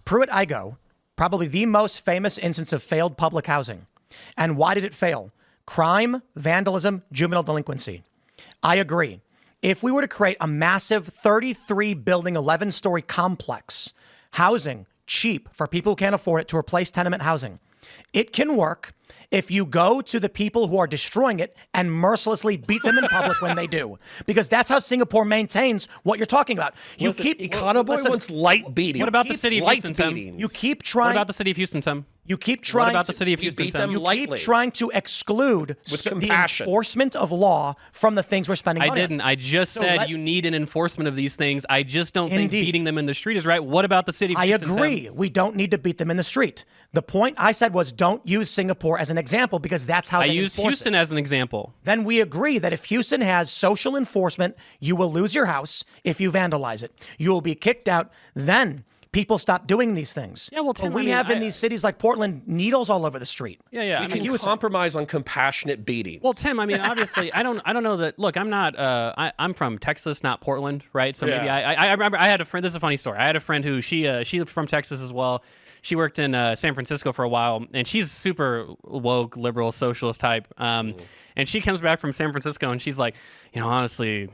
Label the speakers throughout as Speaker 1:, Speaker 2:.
Speaker 1: Pruitt-Igoe, probably the most famous instance of failed public housing. And why did it fail? Crime, vandalism, juvenile delinquency. I agree. If we were to create a massive 33-building, 11-story complex, housing, cheap for people who can't afford it, to replace tenement housing, it can work if you go to the people who are destroying it and mercilessly beat them in public when they do. Because that's how Singapore maintains what you're talking about. You keep
Speaker 2: Econoboy wants light beating.
Speaker 3: What about the city of Houston, Tim?
Speaker 1: You keep trying.
Speaker 3: What about the city of Houston, Tim?
Speaker 1: You keep trying.
Speaker 3: What about the city of Houston, Tim?
Speaker 1: You keep trying to exclude the enforcement of law from the things we're spending money on.
Speaker 3: I didn't. I just said you need an enforcement of these things. I just don't think beating them in the street is right. What about the city of Houston,
Speaker 1: I agree.
Speaker 3: Tim?
Speaker 1: We don't need to beat them in the street. The point I said was don't use Singapore as an example because that's how they enforce it.
Speaker 3: I used Houston as an example.
Speaker 1: Then we agree that if Houston has social enforcement, you will lose your house if you vandalize it. You will be kicked out. Then people stop doing these things.
Speaker 3: Yeah, well, Tim,
Speaker 1: we have in these cities like Portland needles all over the street.
Speaker 3: Yeah.
Speaker 2: We can compromise on compassionate beatings.
Speaker 3: Well, Tim, I mean, obviously, I don't know that. Look, I'm not. I'm from Texas, not Portland, right? So maybe I remember I had a friend. This is a funny story. I had a friend who she from Texas as well. She worked in San Francisco for a while, and she's super woke, liberal, socialist type. And she comes back from San Francisco, and she's like, honestly,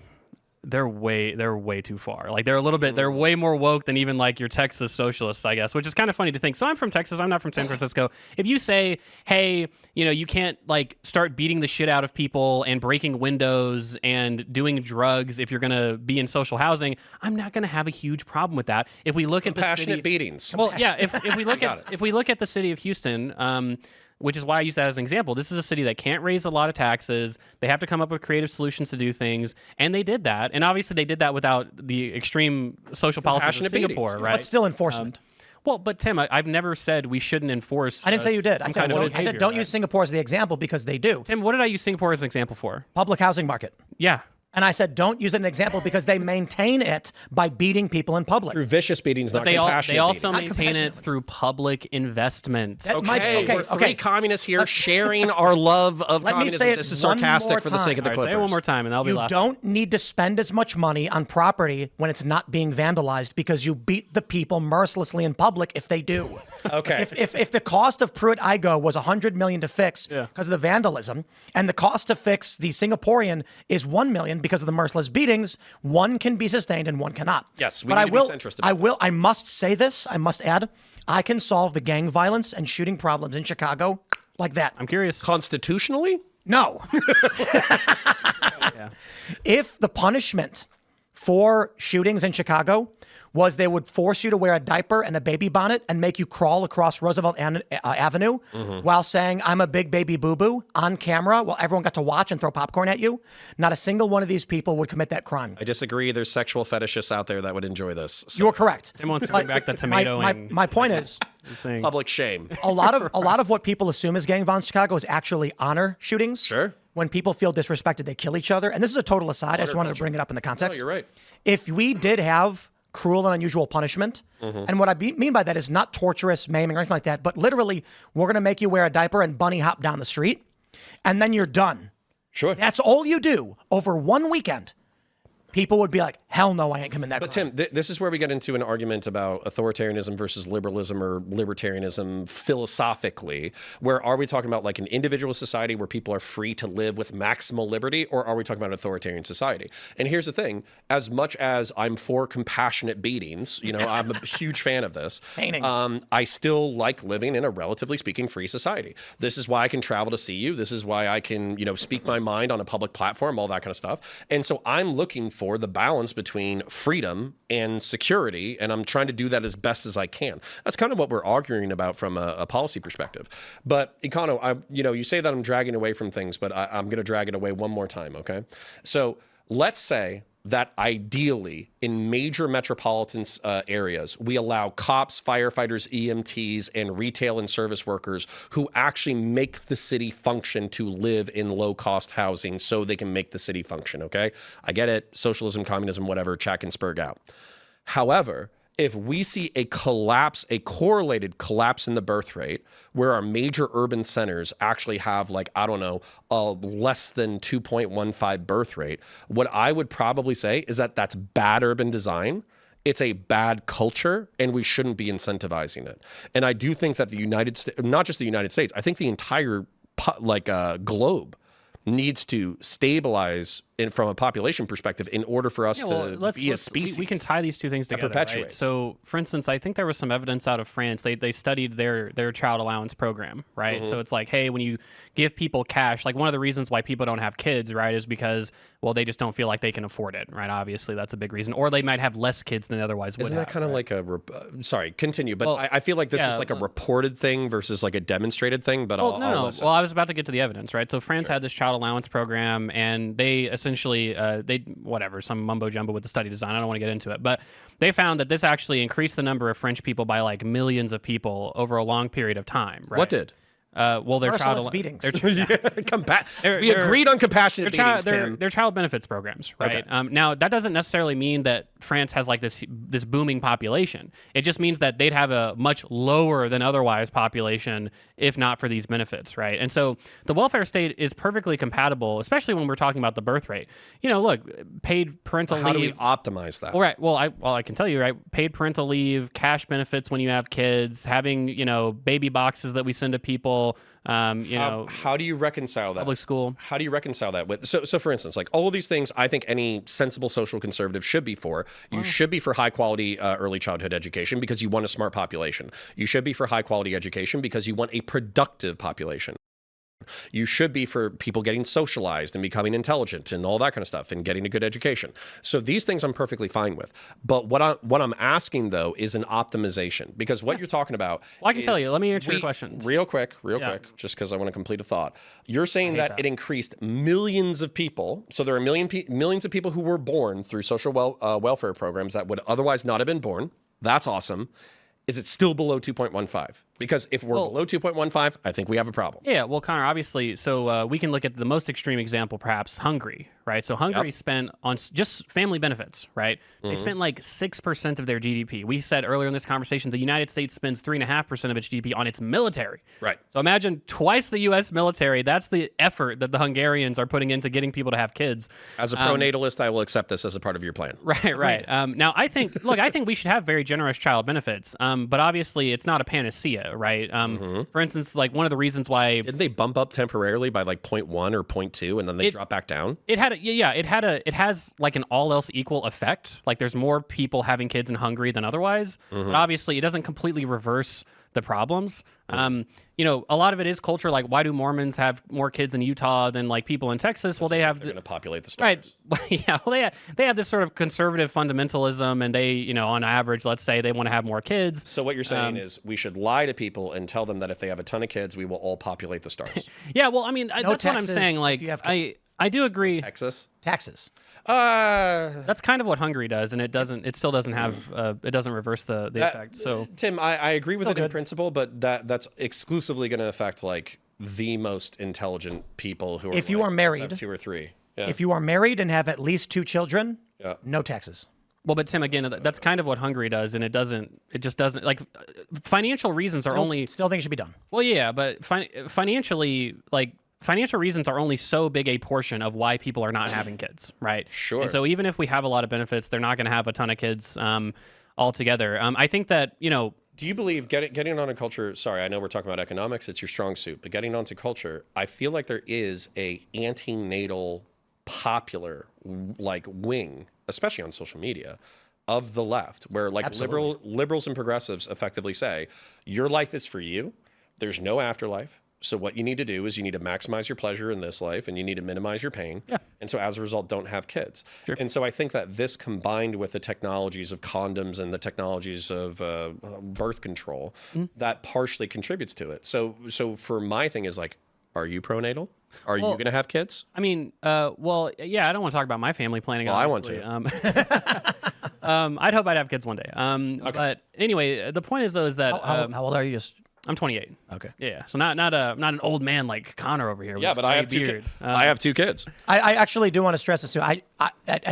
Speaker 3: they're way too far. Like they're way more woke than even like your Texas socialists, I guess, which is kind of funny to think. So I'm from Texas. I'm not from San Francisco. If you say, hey, you can't like start beating the shit out of people and breaking windows and doing drugs if you're going to be in social housing, I'm not going to have a huge problem with that. If we look at the city,
Speaker 2: beatings.
Speaker 3: Well, yeah, if we look at the city of Houston, which is why I use that as an example. This is a city that can't raise a lot of taxes. They have to come up with creative solutions to do things, and they did that. And obviously, they did that without the extreme social policies of Singapore, right?
Speaker 1: But still enforcement.
Speaker 3: But Tim, I've never said we shouldn't enforce.
Speaker 1: I didn't say you did. I said don't use Singapore as the example because they do.
Speaker 3: Tim, what did I use Singapore as an example for?
Speaker 1: Public housing market.
Speaker 3: Yeah.
Speaker 1: And I said, don't use it as an example because they maintain it by beating people in public.
Speaker 2: Through vicious beatings, not compassionate
Speaker 3: They also maintain it through public investment.
Speaker 2: We're three communists here sharing our love of communism. This is sarcastic for the sake of the clippers.
Speaker 3: Say it one more time, and that'll be last.
Speaker 1: You don't need to spend as much money on property when it's not being vandalized because you beat the people mercilessly in public if they do.
Speaker 2: Okay.
Speaker 1: If the cost of Pruitt-Igoe was $100 million to fix because of the vandalism, and the cost to fix the Singaporean is $1 million because of the merciless beatings, one can be sustained and one cannot.
Speaker 2: Yes, we need to be centrist about this.
Speaker 1: I must say this. I must add, I can solve the gang violence and shooting problems in Chicago like that.
Speaker 3: I'm curious.
Speaker 2: Constitutionally?
Speaker 1: No. If the punishment for shootings in Chicago was they would force you to wear a diaper and a baby bonnet and make you crawl across Roosevelt Avenue while saying, I'm a big baby boo-boo on camera while everyone got to watch and throw popcorn at you, not a single one of these people would commit that crime.
Speaker 2: I disagree. There's sexual fetishists out there that would enjoy this. So.
Speaker 1: You're correct.
Speaker 3: Tim wants to bring back the tomato.
Speaker 1: My point is,
Speaker 2: public shame.
Speaker 1: a lot of what people assume is gang violence in Chicago is actually honor shootings.
Speaker 2: Sure.
Speaker 1: When people feel disrespected, they kill each other. And this is a total aside. I just wanted to bring it up in the context.
Speaker 2: No, you're right.
Speaker 1: If we did have cruel and unusual punishment, and what I mean by that is not torturous, maiming, or anything like that, but literally, we're going to make you wear a diaper and bunny hop down the street, and then you're done.
Speaker 2: Sure.
Speaker 1: That's all you do over one weekend. People would be like, hell no, I ain't coming that
Speaker 2: But
Speaker 1: crime.
Speaker 2: Tim, this is where we get into an argument about authoritarianism versus liberalism or libertarianism philosophically, where are we talking about like an individual society where people are free to live with maximal liberty, or are we talking about an authoritarian society? And here's the thing, as much as I'm for compassionate beatings, I'm a huge fan of this, I still like living in a relatively speaking free society. This is why I can travel to see you. This is why I can, speak my mind on a public platform, all that kind of stuff. And so I'm looking for the balance between freedom and security, and I'm trying to do that as best as I can. That's kind of what we're arguing about from a policy perspective. But Econo, you say that I'm dragging away from things, but I'm going to drag it away one more time, okay? So let's say that ideally in major metropolitan areas, we allow cops, firefighters, EMTs, and retail and service workers who actually make the city function to live in low-cost housing so they can make the city function, okay? I get it, socialism, communism, whatever, check and spurg out. However, if we see a correlated collapse in the birth rate, where our major urban centers actually have a less than 2.15 birth rate, what I would probably say is that that's bad urban design It's a bad culture, and we shouldn't be incentivizing it. And I do think that the United States, not just the United States, I think the entire globe needs to stabilize from a population perspective in order for us to be a species.
Speaker 3: We can tie these two things together. Right? So, for instance, I think there was some evidence out of France. They studied their child allowance program, right? So it's like, hey, when you give people cash, like one of the reasons why people don't have kids, right, is because, well, they just don't feel like they can afford it, right? Obviously, that's a big reason. Or they might have less kids than they otherwise would have.
Speaker 2: Isn't that kind of like a... sorry, continue. But I feel like this is like a reported thing versus like a demonstrated thing, but I'll listen.
Speaker 3: Well, I was about to get to the evidence, right? So France had this child allowance program, and they essentially some mumbo jumbo with the study design. I don't want to get into it, but they found that this actually increased the number of French people by like millions of people over a long period of time. Right?
Speaker 2: What did?
Speaker 3: Well, their child
Speaker 1: beatings.
Speaker 2: We agreed on compassionate beatings, Tim.
Speaker 3: They're child benefits programs, right? Okay. Now that doesn't necessarily mean that France has like this booming population. It just means that they'd have a much lower than otherwise population if not for these benefits, right? And so the welfare state is perfectly compatible, especially when we're talking about the birth rate. Look, paid parental leave.
Speaker 2: How do we optimize that?
Speaker 3: All right. Well, I can tell you, right? Paid parental leave, cash benefits when you have kids, having baby boxes that we send to people.
Speaker 2: How do you reconcile that?
Speaker 3: Public school.
Speaker 2: How do you reconcile that with? So for instance, like all of these things, I think any sensible social conservative should be for. You should be for high quality early childhood education because you want a smart population. You should be for high quality education because you want a productive population. You should be for people getting socialized and becoming intelligent and all that kind of stuff and getting a good education. So these things I'm perfectly fine with. But what I'm asking though is an optimization, because what you're talking about.
Speaker 3: Well, I can tell you. Let me answer your questions
Speaker 2: real quick, just because I want to complete a thought. You're saying that it increased millions of people. So there are millions of people who were born through social welfare programs that would otherwise not have been born. That's awesome. Is it still below 2.15? Because if we're below 2.15, I think we have a problem.
Speaker 3: Yeah, well, Conor, obviously, so we can look at the most extreme example, perhaps Hungary, right? So Hungary spent on just family benefits, right? They spent like 6% of their GDP. We said earlier in this conversation, the United States spends 3.5% of its GDP on its military.
Speaker 2: Right.
Speaker 3: So imagine twice the U.S. military. That's the effort that the Hungarians are putting into getting people to have kids.
Speaker 2: As a pronatalist, I will accept this as a part of your plan.
Speaker 3: Right. Now, I think we should have very generous child benefits, but obviously it's not a panacea. Right. For instance, like one of the reasons why
Speaker 2: didn't they bump up temporarily by like 0.1 or 0.2 and then they drop back down?
Speaker 3: It has like an all else equal effect. Like there's more people having kids in Hungary than otherwise. But obviously it doesn't completely reverse the problems. A lot of it is culture. Like, why do Mormons have more kids in Utah than like people in Texas? Well, they're
Speaker 2: going to populate the stars.
Speaker 3: Right. Yeah. Well, they have this sort of conservative fundamentalism, and they, on average, let's say they want to have more kids.
Speaker 2: So what you're saying is we should lie to people and tell them that if they have a ton of kids, we will all populate the stars.
Speaker 3: Yeah. Well, I mean, that's what I'm saying. Like, I do agree.
Speaker 2: Texas.
Speaker 1: Taxes.
Speaker 3: That's kind of what Hungary does, and it still doesn't have, it doesn't reverse the effect. So
Speaker 2: Tim, I agree with it in principle, but that's exclusively going to affect like the most intelligent people who are.
Speaker 1: If you are married,
Speaker 2: 2 or 3. Yeah.
Speaker 1: If you are married and have at least 2 children, no taxes.
Speaker 3: Well, but Tim, again, that's kind of what Hungary does, and it just doesn't, like, financial reasons are only.
Speaker 1: Still think it should be done.
Speaker 3: Well, yeah, but financially, like. Financial reasons are only so big a portion of why people are not having kids, right?
Speaker 2: Sure.
Speaker 3: And so even if we have a lot of benefits, they're not going to have a ton of kids altogether. I think that,
Speaker 2: Do you believe getting on a culture? Sorry, I know we're talking about economics; it's your strong suit. But getting onto culture, I feel like there is a antenatal popular like wing, especially on social media, of the left, where like liberals and progressives effectively say, your life is for you. There's no afterlife. So what you need to do is you need to maximize your pleasure in this life and you need to minimize your pain.
Speaker 3: Yeah.
Speaker 2: And so as a result, don't have kids.
Speaker 3: Sure.
Speaker 2: And so I think that this combined with the technologies of condoms and the technologies of birth control, that partially contributes to it. So for my thing is like, are you pronatal? Are you going to have kids?
Speaker 3: I mean, well, yeah, I don't want to talk about my family planning.
Speaker 2: Well,
Speaker 3: obviously.
Speaker 2: I want to.
Speaker 3: I'd hope I'd have kids one day. Okay. But anyway, the point is though, is that
Speaker 1: how old are you?
Speaker 3: I'm 28.
Speaker 1: Okay.
Speaker 3: Yeah. So not an old man like Conor over here.
Speaker 2: Yeah, but I have two. I have 2 kids.
Speaker 1: I actually do want to stress this too. I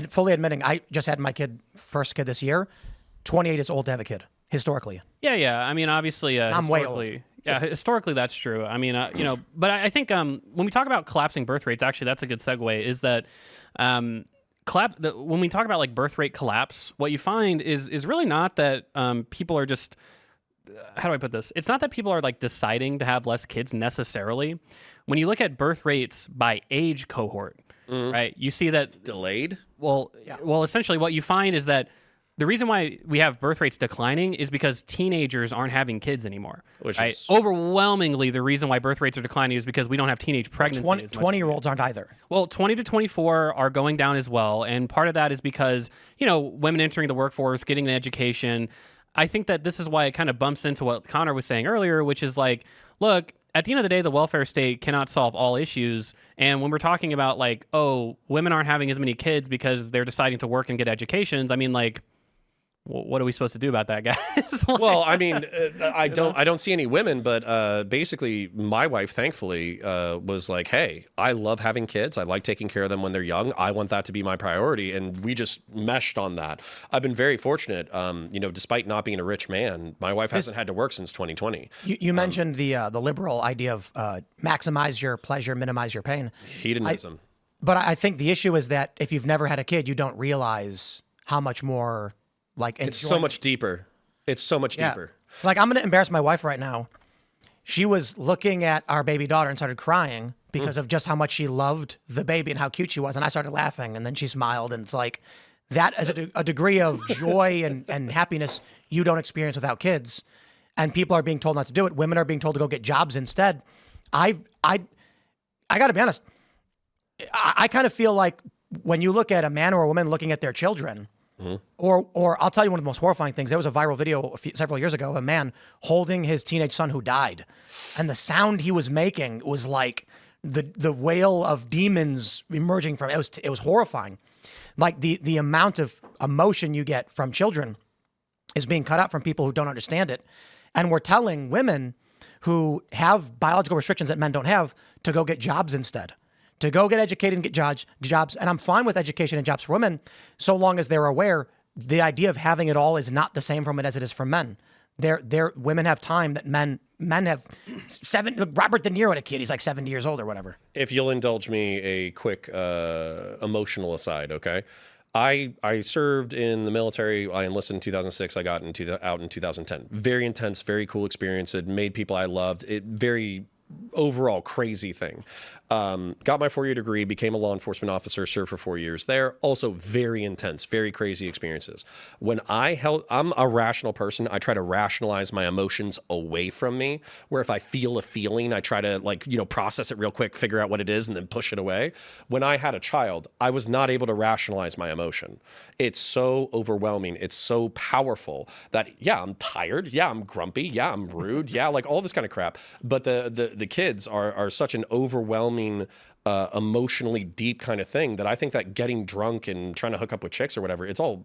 Speaker 1: fully admitting I just had my first kid this year. 28 is old to have a kid historically.
Speaker 3: Yeah. I mean, obviously,
Speaker 1: I'm way
Speaker 3: historically,
Speaker 1: old.
Speaker 3: yeah, historically that's true. I mean, but I think when we talk about collapsing birth rates, actually, that's a good segue. Is that when we talk about like birth rate collapse, what you find is really not that people are just, how do I put this? It's not that people are like deciding to have less kids necessarily. When you look at birth rates by age cohort, right, you see that
Speaker 2: It's delayed.
Speaker 3: well, essentially what you find is that the reason why we have birth rates declining is because teenagers aren't having kids anymore.
Speaker 2: Which
Speaker 3: right?
Speaker 2: is
Speaker 3: Overwhelmingly, the reason why birth rates are declining is because we don't have teenage pregnancy.
Speaker 1: 20-year-olds aren't either.
Speaker 3: Well, 20 to 24 are going down as well. And part of that is because, women entering the workforce, getting an education. I think that this is why it kind of bumps into what Conor was saying earlier, which is like, look, at the end of the day, the welfare state cannot solve all issues. And when we're talking about like, oh, women aren't having as many kids because they're deciding to work and get educations, I mean, like, what are we supposed to do about that, guys? Like,
Speaker 2: well, I mean, I don't see any women, but basically, my wife, thankfully, was like, "Hey, I love having kids. I like taking care of them when they're young. I want that to be my priority," and we just meshed on that. I've been very fortunate. Despite not being a rich man, my wife hasn't had to work since 2020.
Speaker 1: You mentioned the liberal idea of maximize your pleasure, minimize your pain.
Speaker 2: Hedonism.
Speaker 1: But I think the issue is that if you've never had a kid, you don't realize how much more.
Speaker 2: It's so much deeper. It's so much deeper.
Speaker 1: Like, I'm going to embarrass my wife right now. She was looking at our baby daughter and started crying because of just how much she loved the baby and how cute she was. And I started laughing, and then she smiled. And it's like, that is a degree of joy and happiness you don't experience without kids. And people are being told not to do it. Women are being told to go get jobs instead. I got to be honest. I kind of feel like when you look at a man or a woman looking at their children, or I'll tell you one of the most horrifying things. There was a viral video several years ago of a man holding his teenage son who died. And the sound he was making was like the wail of demons emerging from it. It was horrifying. Like the amount of emotion you get from children is being cut out from people who don't understand it. And we're telling women who have biological restrictions that men don't have to go get jobs instead. To go get educated and get jobs. And I'm fine with education and jobs for women so long as they're aware the idea of having it all is not the same for women as it is for men. Women have time that men have. Robert De Niro had a kid. He's like 70 years old or whatever.
Speaker 2: If you'll indulge me a quick emotional aside, okay? I served in the military. I enlisted in 2006. I got out in 2010. Very intense, very cool experience. It made people I loved. Very overall crazy thing. Got my 4-year degree, became a law enforcement officer, served for 4 years there. Also very intense, very crazy experiences. When I'm a rational person. I try to rationalize my emotions away from me, where if I feel a feeling, I try to process it real quick, figure out what it is, and then push it away. When I had a child, I was not able to rationalize my emotion. It's so overwhelming. It's so powerful that, yeah, I'm tired. Yeah, I'm grumpy. Yeah, I'm rude. Yeah, like all this kind of crap. But the kids are such an overwhelming, emotionally deep kind of thing that I think that getting drunk and trying to hook up with chicks or whatever, it's all,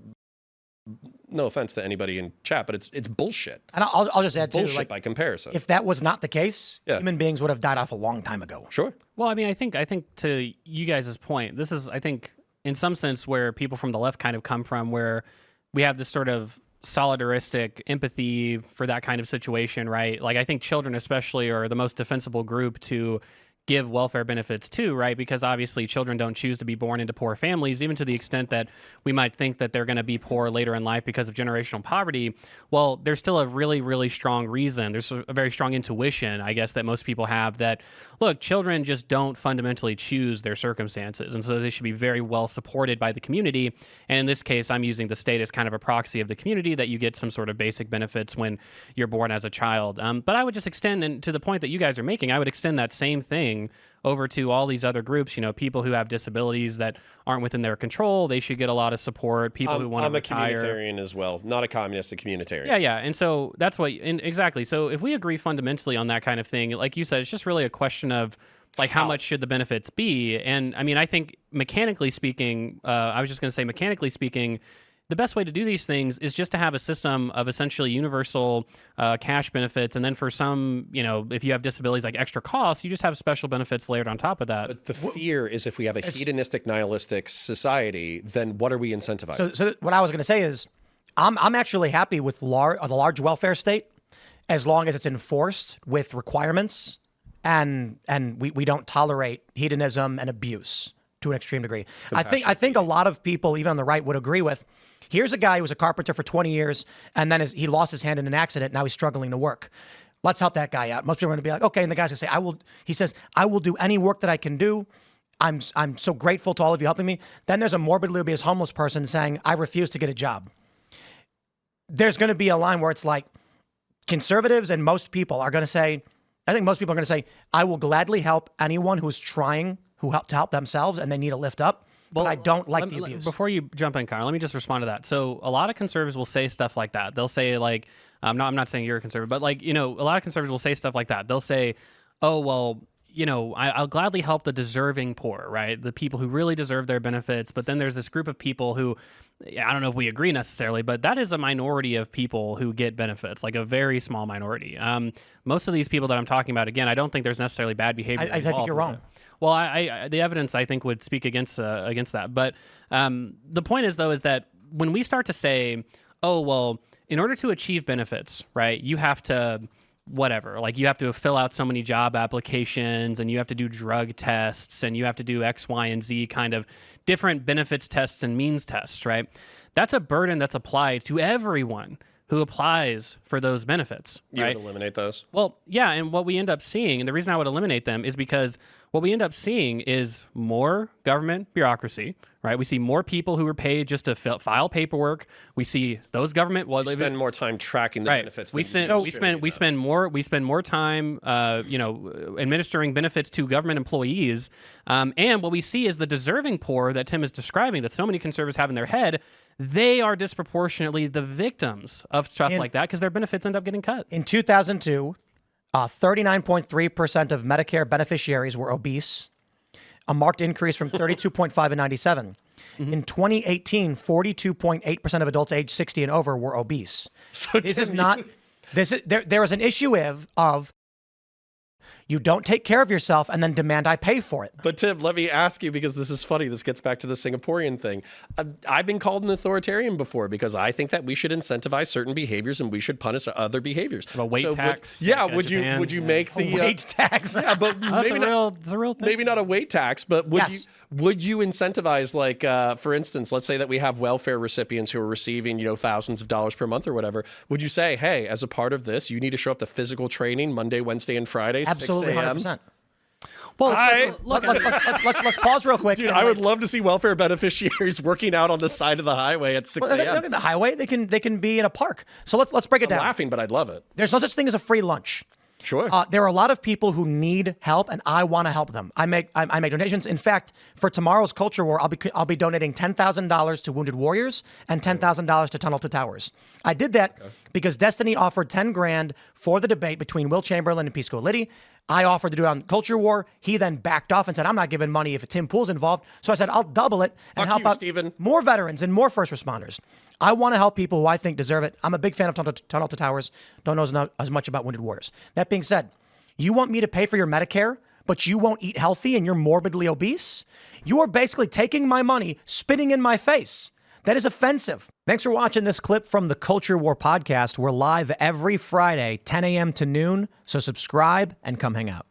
Speaker 2: no offense to anybody in chat, but it's bullshit.
Speaker 1: And I'll just add too,
Speaker 2: bullshit by comparison.
Speaker 1: If that was not the case, human beings would have died off a long time ago.
Speaker 2: Sure.
Speaker 3: Well, I mean, I think to you guys' point, this is, I think, in some sense where people from the left kind of come from, where we have this sort of solidaristic empathy for that kind of situation, right? Like, I think children especially are the most defensible group to give welfare benefits to, right? Because obviously children don't choose to be born into poor families, even to the extent that we might think that they're going to be poor later in life because of generational poverty. Well, there's still a really, really strong reason. There's a very strong intuition, I guess, that most people have that, look, children just don't fundamentally choose their circumstances. And so they should be very well supported by the community. And in this case, I'm using the state as kind of a proxy of the community, that you get some sort of basic benefits when you're born as a child. But I would just extend, and to the point that you guys are making, I would extend that same thing over to all these other groups, people who have disabilities that aren't within their control. They should get a lot of support. People who want to retire.
Speaker 2: I'm a communitarian as well, not a communist, a communitarian.
Speaker 3: Yeah. And so that's exactly. So if we agree fundamentally on that kind of thing, like you said, it's just really a question of like how much should the benefits be? And I mean, I think mechanically speaking, the best way to do these things is just to have a system of essentially universal cash benefits. And then for some, if you have disabilities like extra costs, you just have special benefits layered on top of that.
Speaker 2: But the fear is if we have a hedonistic, nihilistic society, then what are we incentivizing?
Speaker 1: So what I was going to say is I'm actually happy with the large welfare state as long as it's enforced with requirements and we don't tolerate hedonism and abuse to an extreme degree. I think a lot of people, even on the right, would agree with. Here's a guy who was a carpenter for 20 years, and then he lost his hand in an accident. Now he's struggling to work. Let's help that guy out. Most people are going to be like, okay, and the guy's going to say, I will. He says, I will do any work that I can do. I'm so grateful to all of you helping me. Then there's a morbidly obese homeless person saying, I refuse to get a job. There's going to be a line where it's like, conservatives and most people are going to say, I think most people are going to say, I will gladly help anyone who's trying to help themselves and they need a lift up. But I don't like the abuse.
Speaker 3: Before you jump in, Conor, let me just respond to that. So a lot of conservatives will say stuff like that. They'll say like, I'm not saying you're a conservative, but like, a lot of conservatives will say stuff like that. They'll say, oh, well, I'll gladly help the deserving poor, right? The people who really deserve their benefits. But then there's this group of people who, I don't know if we agree necessarily, but that is a minority of people who get benefits, like a very small minority. Most of these people that I'm talking about, again, I don't think there's necessarily bad behavior.
Speaker 1: I think you're wrong.
Speaker 3: Well, the evidence I think would speak against that. But the point is, though, is that when we start to say, oh, well, in order to achieve benefits, right, you have to whatever, like you have to fill out so many job applications and you have to do drug tests and you have to do X, Y, and Z kind of different benefits tests and means tests, right? That's a burden that's applied to everyone who applies for those benefits.
Speaker 2: You
Speaker 3: right?
Speaker 2: would eliminate those?
Speaker 3: Well, yeah, and what we end up seeing, and the reason I would eliminate them is because what we end up seeing is more government bureaucrocy, right? We see more people who are paid just to file paperwork. We see those government
Speaker 2: we spend more time tracking the benefits.
Speaker 3: We spend more time, administering benefits to government employees. And what we see is the deserving poor that Tim is describing, that so many conservatives have in their head. They are disproportionately the victims of stuff like that because their benefits end up getting cut.
Speaker 1: In 2002, 39.3% of Medicare beneficiaries were obese, a marked increase from 32.5 in 97. Mm-hmm. In 2018, 42.8% of adults aged 60 and over were obese. So there is an issue of you don't take care of yourself and then demand I pay for it.
Speaker 2: But Tim, let me ask you, because this is funny. This gets back to the Singaporean thing. I've been called an authoritarian before because I think that we should incentivize certain behaviors and we should punish other behaviors.
Speaker 3: A weight tax.
Speaker 2: Would you make the
Speaker 1: weight tax?
Speaker 2: Yeah, but maybe
Speaker 3: it's a real thing.
Speaker 2: Maybe not a weight tax, but would you incentivize, like, for instance, let's say that we have welfare recipients who are receiving, thousands of dollars per month or whatever. Would you say, hey, as a part of this, you need to show up to physical training Monday, Wednesday, and Friday,
Speaker 1: Absolutely,
Speaker 2: 6 a.m.?
Speaker 1: 100%.
Speaker 3: Well,
Speaker 1: let's pause real quick.
Speaker 2: Dude, I would love to see welfare beneficiaries working out on the side of the highway at 6 a.m.
Speaker 1: They're not in the highway. They can be in a park. So let's break it down.
Speaker 2: I'm laughing, but I'd love it.
Speaker 1: There's no such thing as a free lunch.
Speaker 2: Sure.
Speaker 1: There are a lot of people who need help, and I want to help them. I make donations. In fact, for tomorrow's Culture War, I'll be donating $10,000 to Wounded Warriors and $10,000 to Tunnel to Towers. I did that because Destiny offered $10,000 for the debate between Will Chamberlain and Pisco Liddy. I offered to do it on Culture War. He then backed off and said, I'm not giving money if Tim Pool's involved. So I said, I'll double it and help out more veterans and more first responders. I want to help people who I think deserve it. I'm a big fan of Tunnel to Towers. Don't know as much about Wounded Warriors. That being said, you want me to pay for your Medicare, but you won't eat healthy and you're morbidly obese? You are basically taking my money, spitting in my face. That is offensive. Thanks for watching this clip from the Culture War podcast. We're live every Friday, 10 a.m. to noon, so subscribe and come hang out.